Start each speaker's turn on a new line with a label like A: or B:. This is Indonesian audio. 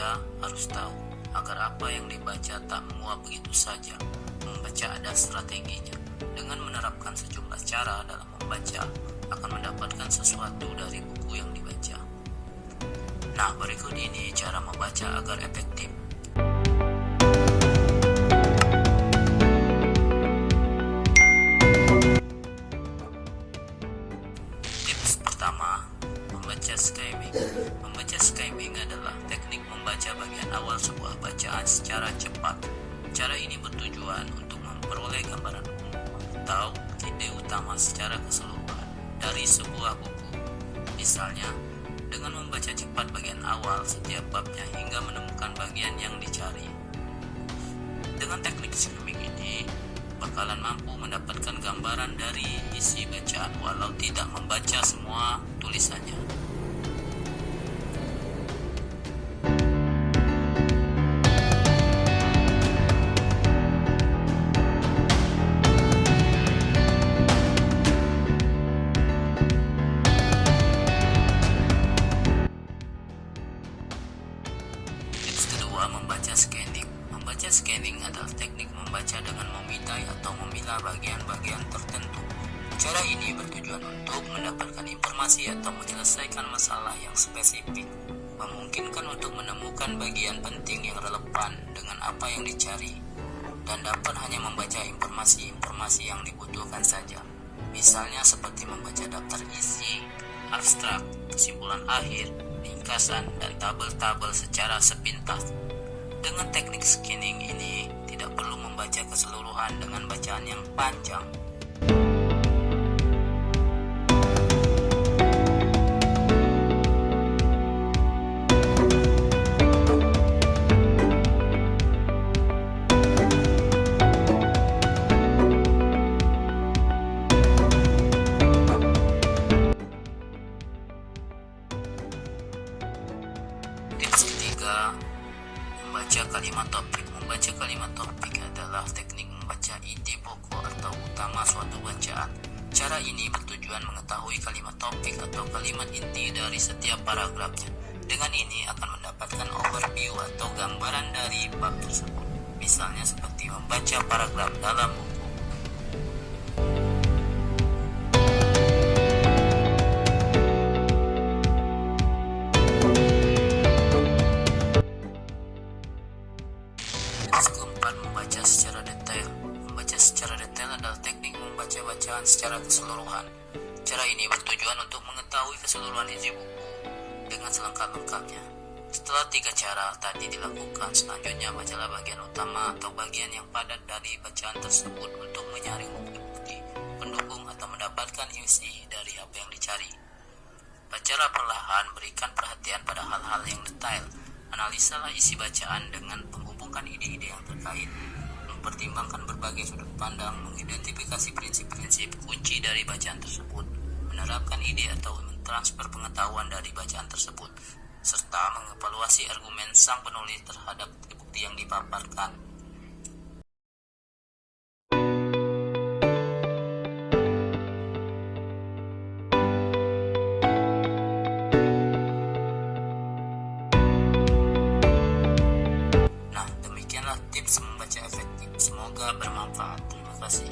A: membaca harus tahu agar apa yang dibaca tak menguap begitu saja. Membaca ada strateginya. Dengan menerapkan sejumlah cara dalam membaca, akan mendapatkan sesuatu dari buku yang dibaca. Nah, berikut ini cara membaca agar efektif. Tips pertama, membaca skimming. Membaca skimming adalah teknik membaca bagian awal sebuah bacaan secara cepat. Cara ini bertujuan untuk memperoleh gambaran umum atau ide utama secara keseluruhan dari sebuah buku. Misalnya, dengan membaca cepat bagian awal setiap babnya hingga menemukan bagian yang dicari. Dengan teknik skimming ini, bakalan mampu mendapatkan gambaran dari isi bacaan walau tidak membaca semua tulisannya. Tips kedua, membaca scanning. Membaca scanning adalah teknik membaca dengan memindai atau memilah bagian-bagian tertentu. Cara ini bertujuan untuk mendapatkan informasi atau menyelesaikan masalah yang spesifik, memungkinkan untuk menemukan bagian penting yang relevan dengan apa yang dicari, dan dapat hanya membaca informasi-informasi yang dibutuhkan saja. Misalnya seperti membaca daftar isi, abstrak, kesimpulan akhir, ringkasan, dan tabel-tabel secara sepintas. Dengan teknik scanning ini, tidak perlu membaca keseluruhan dengan bacaan yang panjang. Tips ketiga, membaca kalimat topik. Membaca kalimat topik adalah teknik membaca inti pokok atau utama suatu bacaan. Cara ini bertujuan mengetahui kalimat topik atau kalimat inti dari setiap paragrafnya. Dengan ini akan mendapatkan overview atau gambaran dari bab tersebut. Misalnya seperti membaca paragraf dalam buku. Tips keempat, membaca secara detail. Membaca secara detail adalah teknik membaca bacaan secara keseluruhan. Cara ini bertujuan untuk mengetahui keseluruhan isi buku dengan selengkap-lengkapnya. Setelah 3 cara tadi dilakukan, selanjutnya bacalah bagian utama atau bagian yang padat dari bacaan tersebut untuk menyaring bukti-bukti pendukung atau mendapatkan isi dari apa yang dicari. Bacalah perlahan, berikan perhatian pada hal-hal yang detail. Analisalah isi bacaan dengan menghubungkan ide-ide yang terkait, mempertimbangkan berbagai sudut pandang, mengidentifikasi prinsip-prinsip kunci dari bacaan tersebut, menerapkan ide atau mentransfer pengetahuan dari bacaan tersebut, serta mengevaluasi argumen sang penulis terhadap bukti yang dipaparkan. Nah, demikianlah tips membaca efektif. Semoga bermanfaat. Terima kasih.